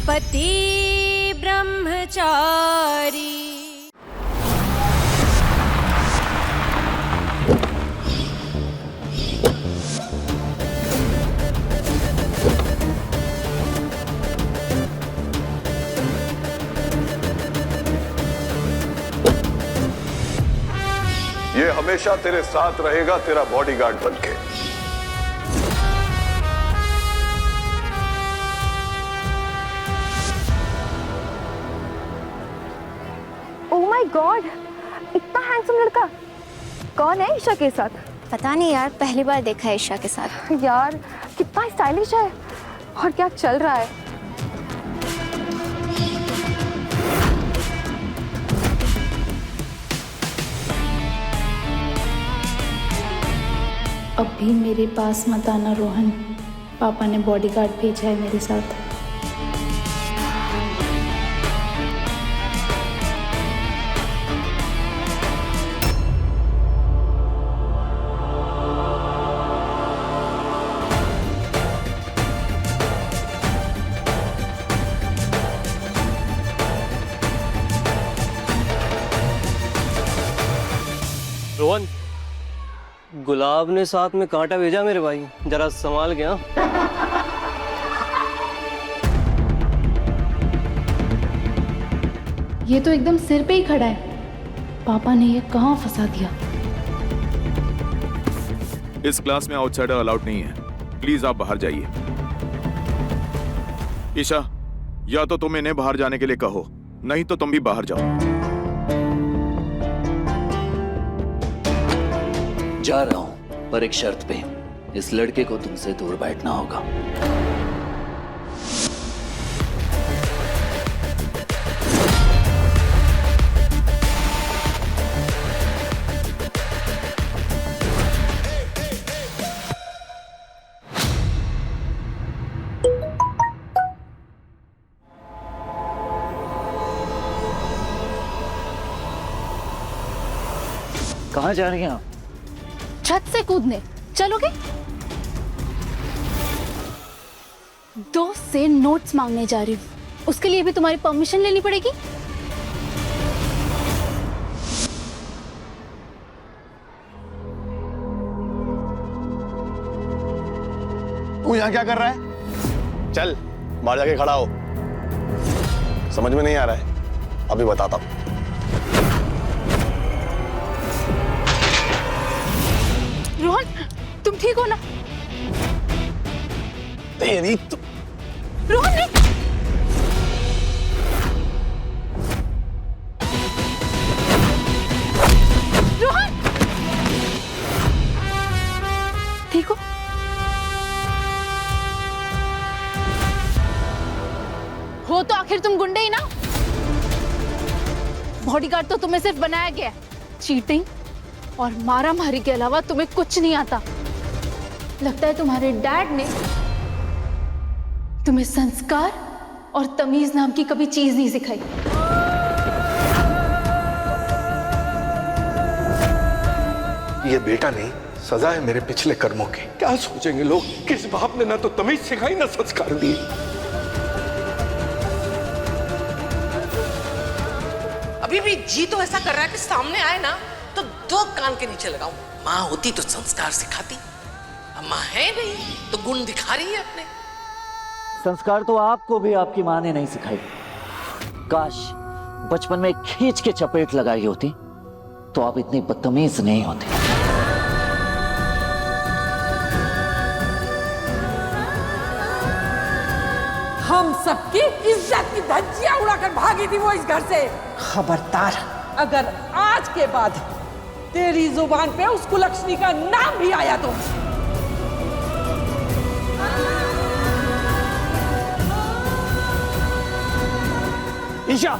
पति ब्रह्मचारी। ये हमेशा तेरे साथ रहेगा, तेरा बॉडीगार्ड बनके। ओह माय गॉड, इतना हैंडसम लड़का। कौन है ईशा के साथ? पता नहीं यार, पहली बार देखा है ईशा के साथ। यार कितना स्टाइलिश है, और क्या चल रहा है? अब भी मेरे पास मत आना रोहन, पापा ने बॉडीगार्ड भेजा है मेरे साथ। रोहन, गुलाब ने साथ में कांटा भेजा मेरे भाई, जरा संभाल गया। ये तो एकदम सिर पे ही खड़ा है, पापा ने ये कहाँ फंसा दिया? इस क्लास में आउटसाइडर अलाउड नहीं है, प्लीज आप बाहर जाइए। ईशा, या तो तुम इन्हें बाहर जाने के लिए कहो, नहीं तो तुम भी बाहर जाओ। जा रहा हूं, पर एक शर्त पे। इस लड़के को तुमसे दूर बैठना होगा। कहाँ जा रही हैं आप? छत से कूदने चलोगे? दोस्त से नोट्स मांगने जा रही हूँ, उसके लिए भी तुम्हारी परमिशन लेनी पड़ेगी। तू यहाँ क्या कर रहा है? चल बाहर जाके खड़ा हो। समझ में नहीं आ रहा है? अभी बताता हूँ। रोहन, तुम ठीक हो ना? तेरी तो... रोहन नहीं। रोहन, ठीक हो? हो तो आखिर तुम गुंडे ही ना? बॉडीगार्ड तो तुम्हें सिर्फ बनाया गया है। चीटिंग और मारा मारी के अलावा तुम्हें कुछ नहीं आता। लगता है तुम्हारे डैड ने तुम्हें संस्कार और तमीज नाम की कभी चीज नहीं सिखाई। ये बेटा नहीं, सजा है मेरे पिछले कर्मों की। क्या सोचेंगे लोग? किस बाप ने ना तो तमीज सिखाई ना संस्कार दिए। अभी भी जी तो ऐसा कर रहा है कि सामने आए ना तो दो कान के नीचे लगाऊं। माँ होती तो संस्कार सिखाती, अब माँ है नहीं तो गुण दिखा रही है अपने। संस्कार तो आपको भी आपकी माँ ने नहीं सिखाई। काश बचपन में खींच के चपेट लगाई होती तो आप इतनी बदतमीज नहीं होते। हम सबकी इज्जत की धज्जियां उड़ाकर भागी थी वो इस घर से। खबरदार, अगर आज के बाद तेरी जुबान पे उस कुलक्षणी का नाम भी आया तो ईशा,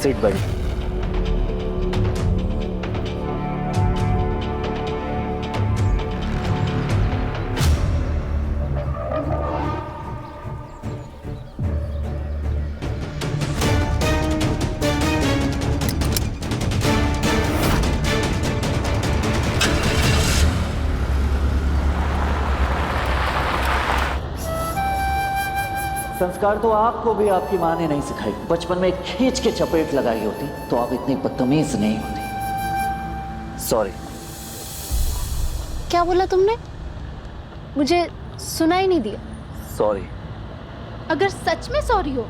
सीट बड़ी। संस्कार तो आपको भी आपकी माँ ने नहीं सिखाई। बचपन में खींच के चपेट लगाई होती तो आप इतनी बदतमीज नहीं होती। सॉरी। क्या बोला तुमने? मुझे सुना ही नहीं दिया। सॉरी। अगर सच में सॉरी हो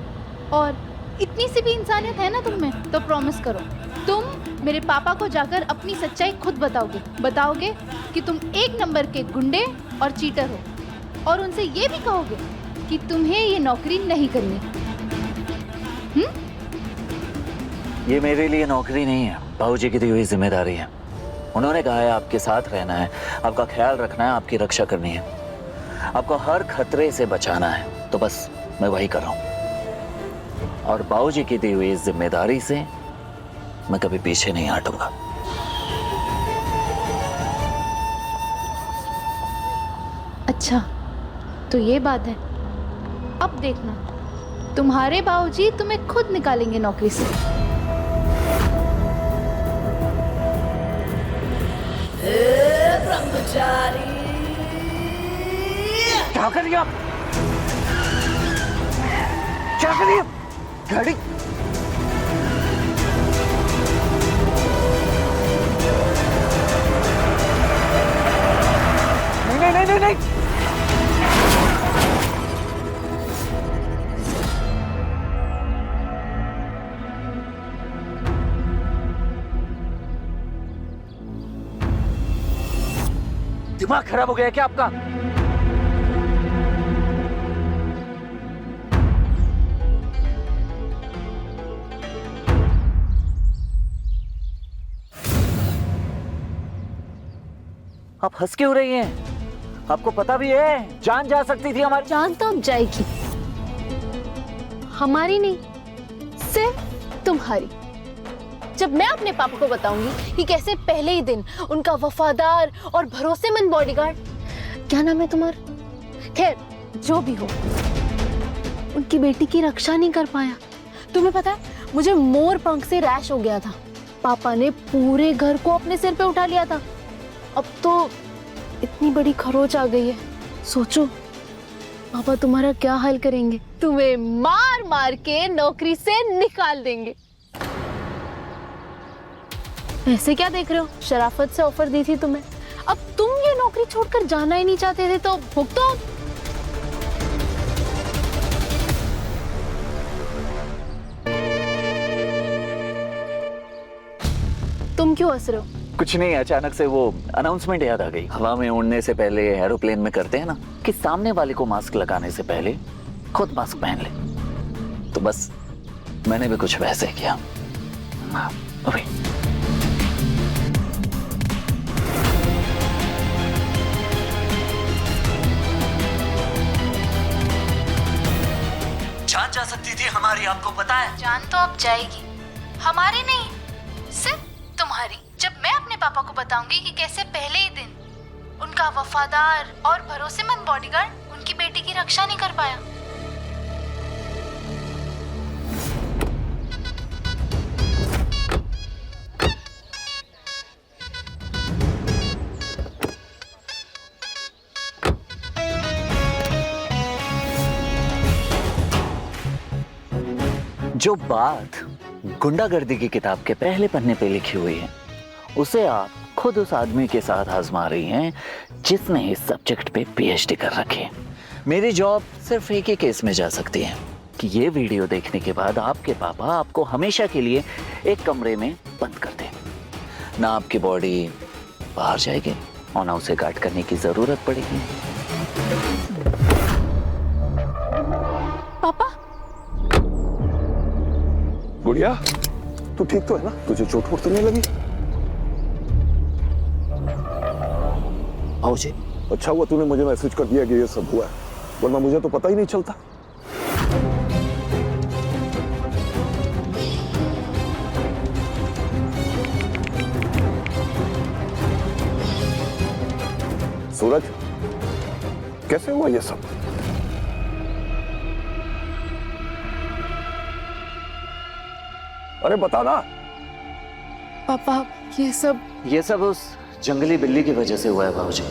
और इतनी सी भी इंसानियत है ना तुम में, तो प्रॉमिस करो तुम मेरे पापा को जाकर अपनी सच्चाई खुद बताओगे कि तुम एक नंबर के गुंडे और चीटर हो, और उनसे ये भी कहोगे कि तुम्हें ये नौकरी नहीं करनी। ये मेरे लिए नौकरी नहीं है, बाबूजी की दी हुई जिम्मेदारी है। उन्होंने कहा है आपके साथ रहना है, आपका ख्याल रखना है, आपकी रक्षा करनी है, आपको हर खतरे से बचाना है। तो बस मैं वही कर रहा हूं, और बाबूजी की दी हुई जिम्मेदारी से मैं कभी पीछे नहीं हटूंगा। अच्छा, तो ये बात है। अब देखना, तुम्हारे बाबूजी तुम्हें खुद निकालेंगे नौकरी से। ब्रह्मचारी, क्या कर रही हो आप? क्या कर रही हो? गाड़ी नहीं। दिमाग खराब हो गया क्या आपका? आप हंस क्यों रही हैं? आपको पता भी है जान जा सकती थी हमारी। जान तो अब जाएगी, हमारी नहीं, सिर्फ तुम्हारी। जब मैं अपने पापा को बताऊंगी कि कैसे पहले ही दिन उनका वफादार और भरोसेमंद बॉडीगार्ड, क्या नाम है तुम्हारा, खैर जो भी हो, उनकी बेटी की रक्षा नहीं कर पाया। तुम्हें पता है, मुझे मोर पंख से रैश हो गया था। पापा ने पूरे घर को अपने सिर पे उठा लिया था। अब तो इतनी बड़ी खरोच आ गई है। सोचो पापा तुम्हारा क्या हाल करेंगे। तुम्हें मार मार के नौकरी से निकाल देंगे। ऐसे क्या देख रहे हो, शराफत से ऑफर दी थी तुम्हें, अब तुम ये नौकरी छोड़कर जाना ही नहीं चाहते थे, तो भुगतो। तुम क्यों हंस रहे हो? कुछ नहीं, अचानक से वो अनाउंसमेंट याद आ गई। हवा में उड़ने से पहले एरोप्लेन में करते हैं ना कि सामने वाले को मास्क लगाने से पहले खुद मास्क पहन ले, तो बस मैंने भी कुछ वैसे किया। अभी जान जा सकती थी हमारी, आपको पता है। जान तो अब जाएगी, हमारी नहीं, सिर्फ तुम्हारी। जब मैं अपने पापा को बताऊंगी कि कैसे पहले ही दिन उनका वफादार और भरोसेमंद बॉडीगार्ड उनकी बेटी की रक्षा नहीं कर पाया। जो बात गुंडागर्दी की किताब के पहले पन्ने पे लिखी हुई है, उसे आप खुद उस आदमी के साथ आजमा रही हैं जिसने इस सब्जेक्ट पे पीएचडी कर रखी है। मेरी जॉब सिर्फ एक ही केस में जा सकती है कि ये वीडियो देखने के बाद आपके पापा आपको हमेशा के लिए एक कमरे में बंद कर दें। ना आपकी बॉडी बाहर जाएगी और ना उसे गार्ड करने की जरूरत पड़ेगी। पापा, गुड़िया, तू ठीक तो है ना? तुझे चोट वोट तो नहीं लगी? आओ जी। अच्छा हुआ तूने मुझे मैसेज कर दिया कि ये सब हुआ है, वरना मुझे तो पता ही नहीं चलता। सूरज, कैसे हुआ ये सब? अरे बता ना। पापा ये सब उस जंगली बिल्ली की वजह से हुआ है बाबूजी।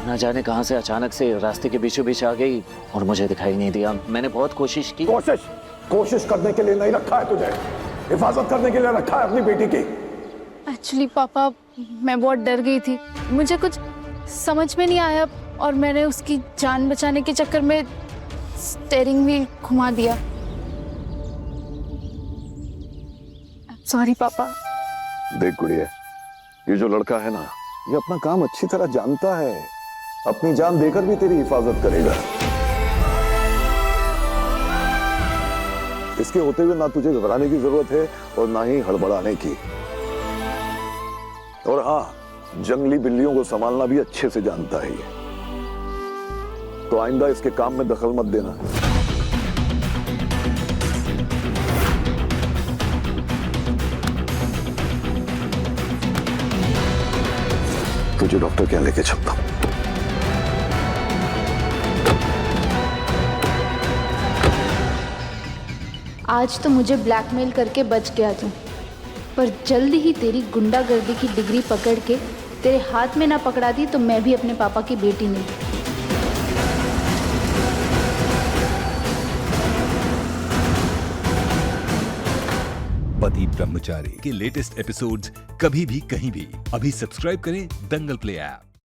ना जाने कहां से अचानक से रास्ते के बीचों बीच आ गई और मुझे दिखाई नहीं दिया। मैंने बहुत कोशिश की। कोशिश करने के लिए नहीं रखा है तुझे, हिफाजत करने के लिए रखा है अपनी बेटी की। एक्चुअली पापा, मैं बहुत डर गई थी, मुझे कुछ समझ में नहीं आया और मैंने उसकी जान बचाने के चक्कर में स्टीयरिंग व्हील घुमा दिया। सॉरी पापा। देख गुड़िया, ये जो लड़का है ना, ये अपना काम अच्छी तरह जानता है, अपनी जान देकर भी तेरी हिफाजत करेगा। इसके होते हुए ना तुझे घबराने की जरूरत है और ना ही हड़बड़ाने की। और हाँ, जंगली बिल्लियों को संभालना भी अच्छे से जानता है ये। तो आइंदा इसके काम में दखल मत देना। तुझे डॉक्टर क्या लेके चलता हूं। आज तो मुझे ब्लैकमेल करके बच गया तू, पर जल्द ही तेरी गुंडागर्दी की डिग्री पकड़ के तेरे हाथ में ना पकड़ा दी तो मैं भी अपने पापा की बेटी नहीं। पति ब्रह्मचारी के लेटेस्ट एपिसोड्स कभी भी कहीं भी अभी सब्सक्राइब करें दंगल प्ले ऐप।